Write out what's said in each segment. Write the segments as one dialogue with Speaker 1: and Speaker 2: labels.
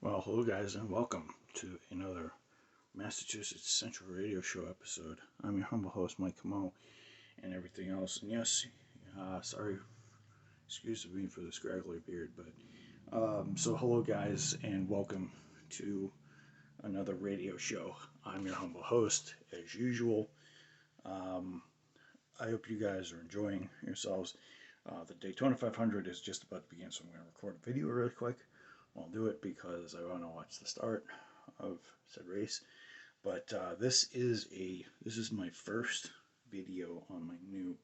Speaker 1: Well, hello guys, and welcome to another Massachusetts Central Radio Show episode. I'm your humble host, Mike Camo, and everything else. And yes, sorry, excuse me for the scraggly beard, but so hello guys, and welcome to another radio show. I'm your humble host, as usual. Um, I hope you guys are enjoying yourselves. The Daytona 500 is just about to begin, so I'm going to record a video really quick. I'll do it because I want to watch the start of said race. But this is my first video on my new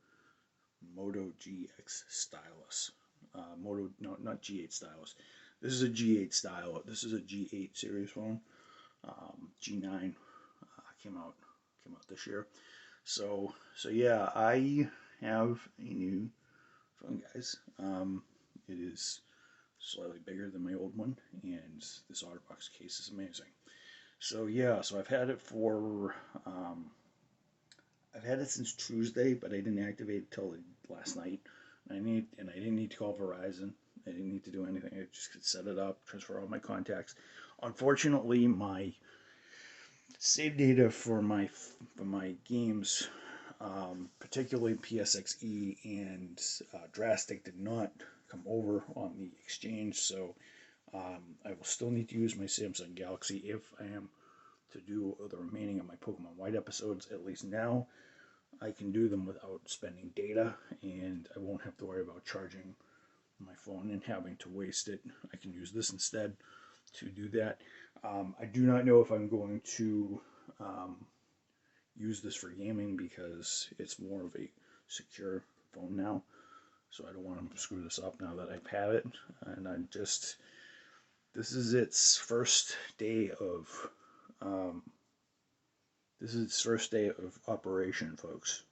Speaker 1: Moto GX stylus. No, not G8 stylus. This is a G8 style. This is a G8 series phone. G9 came out this year. So yeah, I have a new phone, guys. It is slightly bigger than my old one, and this OtterBox case is amazing. So yeah, so I've had it since Tuesday, but I didn't activate it till last night. I didn't need to call Verizon. I didn't need to do anything. I just could set it up, transfer all my contacts. Unfortunately, my save data for my games, particularly PSXE and Drastic, did not come over on the exchange, so I will still need to use my Samsung Galaxy if I am to do the remaining of my Pokemon White episodes. At least now I can do them without spending data, and I won't have to worry about charging my phone and having to waste it. I can use this instead to do that. I do not know if I'm going to use this for gaming because it's more of a secure phone now. So I don't want to screw this up now that I've had it. And this is its first day of, operation, folks.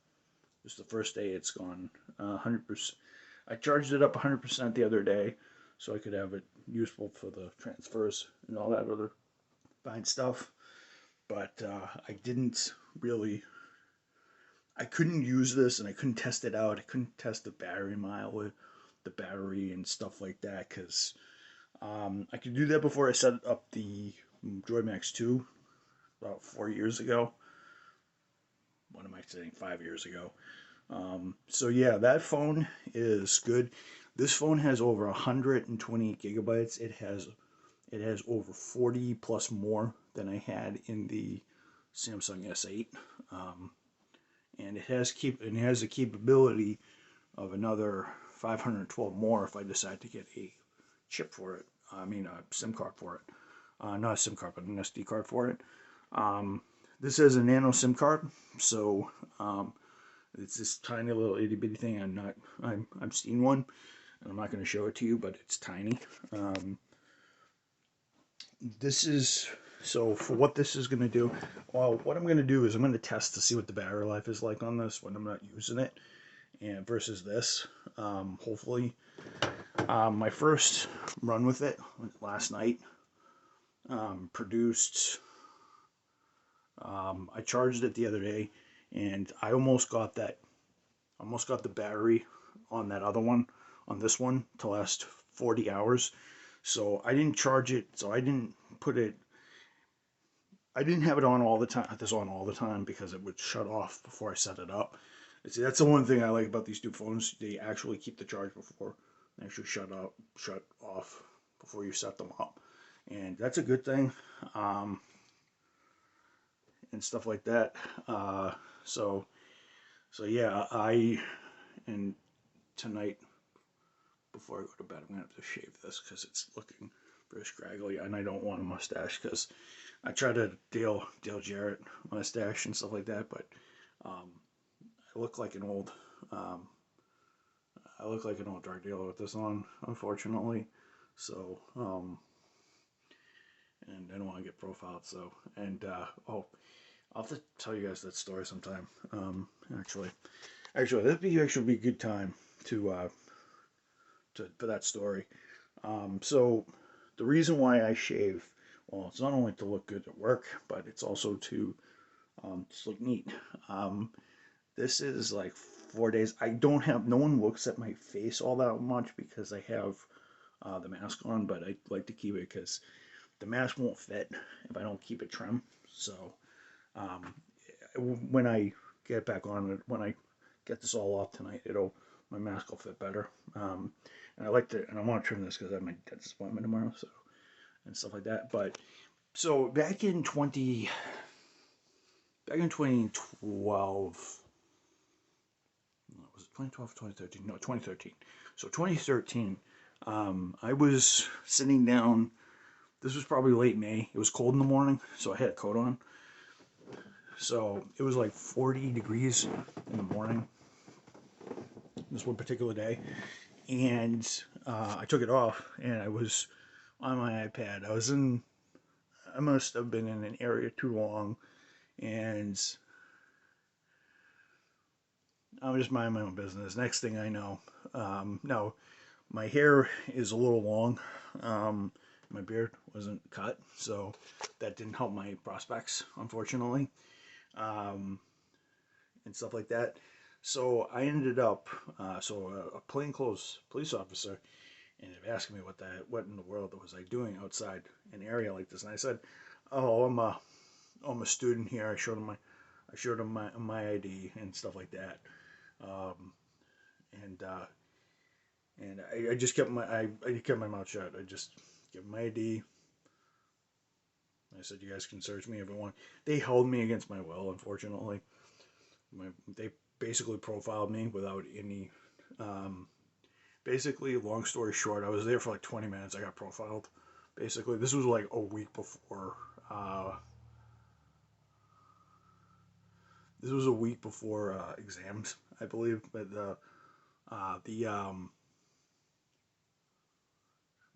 Speaker 1: This is the first day it's gone 100%. I charged it up 100% the other day so I could have it useful for the transfers and all that other fine stuff. But I couldn't use this and I couldn't test it out. I couldn't test the battery mileage, the battery and stuff like that, because I could do that before I set up the Joy Max 2 about 4 years ago. What am I saying? 5 years ago. So yeah, that phone is good. This phone has over 128 gigabytes. It has over 40 plus more than I had in the Samsung S8, and it has the capability of another 512 more if I decide to get a chip for it. I mean a SIM card for it. Not a SIM card, but an SD card for it. This is a nano SIM card, so it's this tiny little itty bitty thing. I've seen one, and I'm not going to show it to you, but it's tiny. This is so for what this is going to do. Well, what I'm going to do is I'm going to test to see what the battery life is like on this when I'm not using it, and versus this. Hopefully, my first run with it last night produced. I charged it the other day, and I almost got the battery on that other one, on this one, to last 40 hours. So I didn't charge it, so I didn't have it on all the time, because it would shut off before I set it up. See, that's the one thing I like about these two phones. They actually keep the charge before they actually shut off before you set them up, and that's a good thing. And stuff like that. So yeah, and tonight before I go to bed, I'm gonna have to shave this because it's looking very scraggly, and I don't want a mustache because I try to Dale Jarrett mustache and stuff like that, but I look like an old drug dealer with this on, unfortunately. So and I don't want to get profiled. So I'll have to tell you guys that story sometime. Actually, that'd be a good time to for that story. So the reason why I shave, well, it's not only to look good at work, but it's also to just look neat. This is like 4 days. No one looks at my face all that much because I have the mask on, but I like to keep it because the mask won't fit if I don't keep it trim. So um, when I get back on it, when I get this all off tonight, my mask will fit better. And I like to, and I want to trim this because I have my dentist appointment tomorrow, so and stuff like that. But so back in 2012, was it 2012, 2013? No, 2013. So 2013, I was sitting down. This was probably late May. It was cold in the morning, so I had a coat on. So it was like 40 degrees in the morning this one particular day. And I took it off and I was on my iPad. I must have been in an area too long, and I was just minding my own business. Next thing I know, no, my hair is a little long. My beard wasn't cut, so that didn't help my prospects, unfortunately, um, and stuff like that. So I ended up, a plainclothes police officer ended up asking me what in the world was I doing outside an area like this, and I said, "Oh, I'm a student here." I showed him my ID and stuff like that, um, and I just kept I kept my mouth shut. I just gave him my ID. I said, "You guys can search me if you want." They held me against my will, unfortunately. They basically profiled me without any. Basically, long story short, I was there for like 20 minutes. I got profiled. Basically, this was like a week before. This was a week before exams, I believe. But the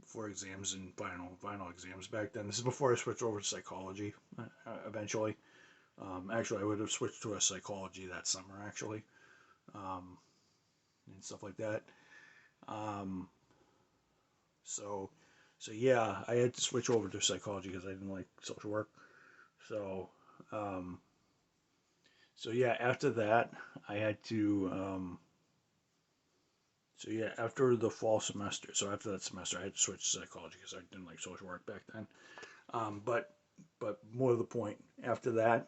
Speaker 1: before exams and final exams back then. This is before I switched over to psychology. Eventually, actually, I would have switched to a psychology that summer, actually, um, and stuff like that. Um, so, so yeah, I had to switch over to psychology because I didn't like social work. So, um, so yeah, after that, I had to. So yeah, after the fall semester, so after that semester, I had to switch to psychology because I didn't like social work back then. Um, but but more to the point, after that,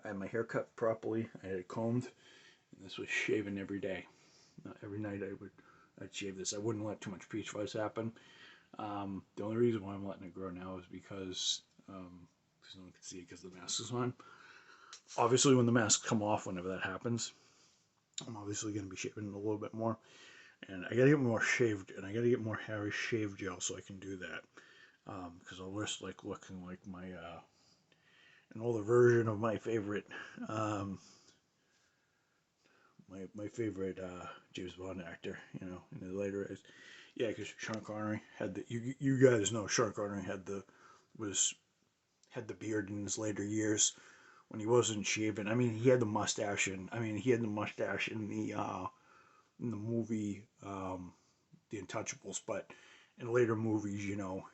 Speaker 1: I had my hair cut properly. I had it combed, and this was shaven every day. Every night I'd shave this. I wouldn't let too much peach fuzz happen. The only reason why I'm letting it grow now is because no one can see it because the mask is on. Obviously, when the masks come off, whenever that happens, I'm obviously going to be shaving a little bit more, and I got to get more shaved, and I got to get more hairy shave gel so I can do that. Because I'll just like looking like an older version of my favorite my favorite James Bond actor, in the later days. Yeah, because Sean Connery had you guys know Sean Connery was had the beard in his later years when he wasn't shaving. I mean, he had the mustache, and I mean he had the mustache in the movie The Untouchables, but in later movies,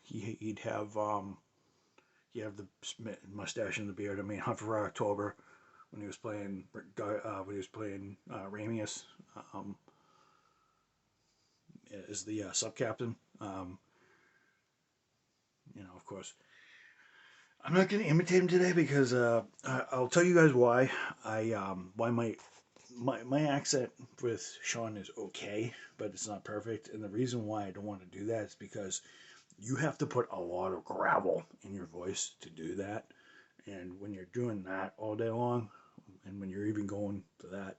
Speaker 1: he'd have the mustache and the beard. I mean, Hunt for Red October when he was playing Ramius um, as the sub captain. Of course, I'm not going to imitate him today because I'll tell you guys why. Why my accent with Sean is okay, but it's not perfect. And the reason why I don't want to do that is because you have to put a lot of gravel in your voice to do that. And when you're doing that all day long, and when you're even going to that,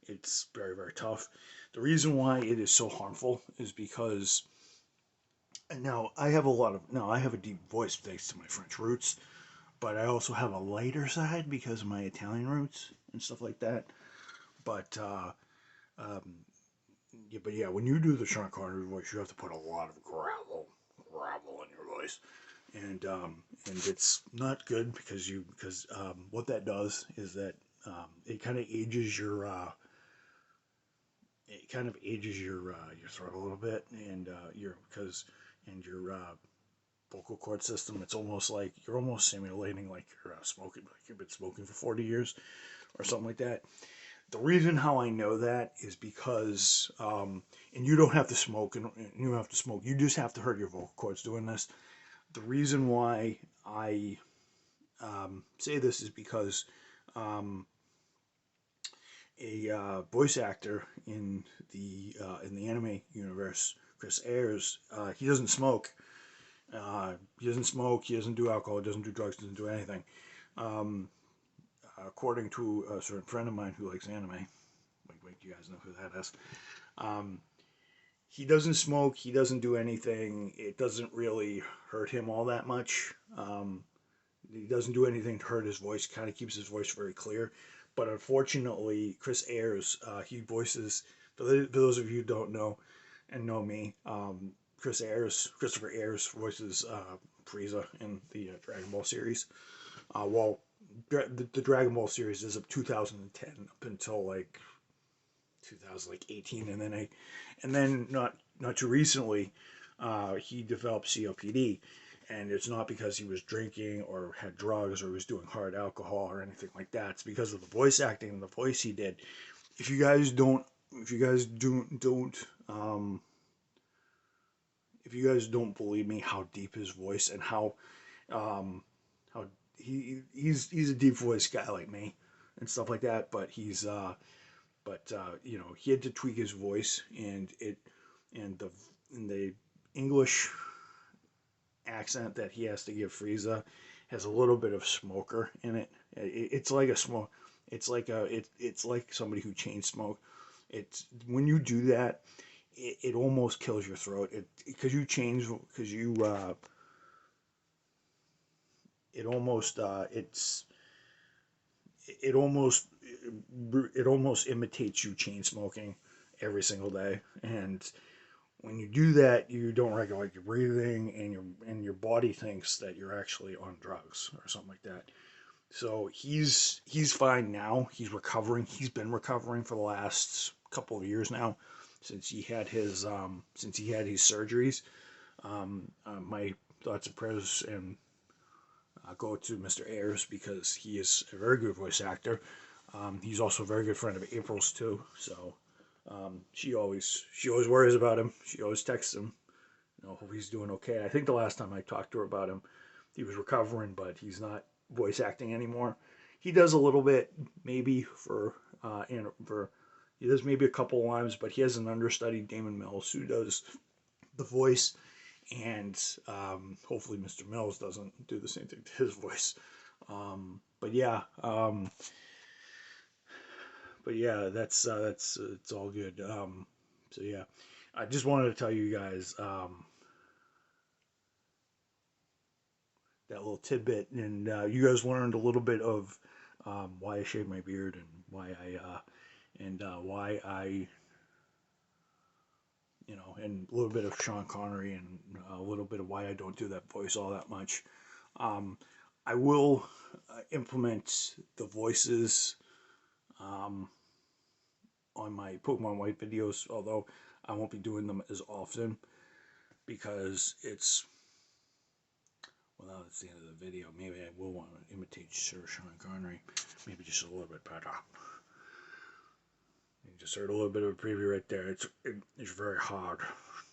Speaker 1: it's very, very tough. The reason why it is so harmful is because now I have a deep voice thanks to my French roots, but I also have a lighter side because of my Italian roots and stuff like that. But um, yeah, when you do the Sean Connery voice, you have to put a lot of gravel in your voice, and it's not good because what that does is that it kind of ages your throat a little bit, and your vocal cord system. It's almost like you're almost simulating like you're smoking, like you've been smoking for 40 years or something like that. The reason how I know that is because, and you don't have to smoke, and you don't have to smoke. You just have to hurt your vocal cords doing this. the reason why I say this is because um, a voice actor in the anime universe, Chris Ayres, he doesn't smoke. He doesn't smoke. He doesn't do alcohol. Doesn't do drugs. Doesn't do anything. Um, According to a certain friend of mine who likes anime, like you guys know who that is. Um, he doesn't smoke. He doesn't do anything. It doesn't really hurt him all that much. He doesn't do anything to hurt his voice. Kind of keeps his voice very clear. But unfortunately, Chris Ayres, he voices. For those of you who don't know and know me, Christopher Ayres voices Frieza in the Dragon Ball series. Well, the Dragon Ball series is of 2010 up until like 2018, and then not too recently, he developed COPD, and it's not because he was drinking or had drugs or was doing hard alcohol or anything like that. It's because of the voice acting and the voice he did. If you guys don't, if you guys don't, if you guys don't believe me, how deep his voice and um, how he's a deep voice guy like me and stuff like that, but you know, he had to tweak his voice, and the English accent that he has to give Frieza has a little bit of smoker in it. It's like a smoke. It's like somebody who chain smoke. It's when you do that, it almost kills your throat. Because you change because you it almost it almost it almost imitates you chain smoking every single day. And when you do that, you don't regulate your breathing, and your body thinks that you're actually on drugs or something like that. So he's fine now. He's recovering. He's been recovering for the last couple of years now, since he had his surgeries. My thoughts and prayers and go to Mr. Ayres, because he is a very good voice actor. He's also a very good friend of April's too. So she always worries about him. She always texts him. You know, hope he's doing okay. I think the last time I talked to her about him, he was recovering, but he's not voice acting anymore. He does a little bit, maybe he does maybe a couple lines, but he has an understudy, Damon Mills, who does the voice, and hopefully Mr. Mills doesn't do the same thing to his voice. But yeah, that's it's all good. So yeah, I just wanted to tell you guys that little tidbit, and you guys learned a little bit of why I shave my beard, and why I you know, and a little bit of Sean Connery, and a little bit of why I don't do that voice all that much. Um, I will implement the voices um, on my Pokemon White videos, although I won't be doing them as often, because well, now that's the end of the video. Maybe I will want to imitate Sir Sean Connery, maybe just a little bit better. You just heard a little bit of a preview right there. It's very hard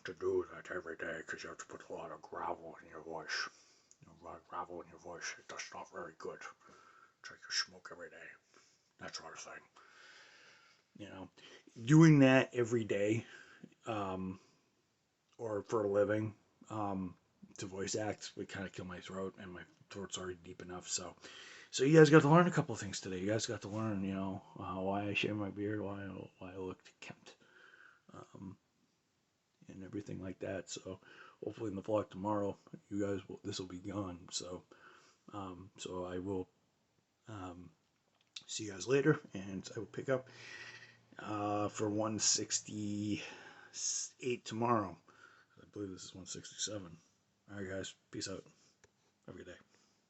Speaker 1: to do that every day, because you have to put a lot of gravel in your voice. You know, a lot of gravel in your voice. That's not very good. It's like you smoke every day. That sort of thing. You know, doing that every day, or for a living, to voice act would kind of kill my throat, and my throat's already deep enough. So you guys got to learn a couple of things today. You guys got to learn, you know, why I shave my beard, why I look kempt, and everything like that. So hopefully in the vlog tomorrow, this will be gone. So I will see you guys later, and I will pick up for 168 tomorrow. I believe this is 167. All right, guys, peace out. Have a good day.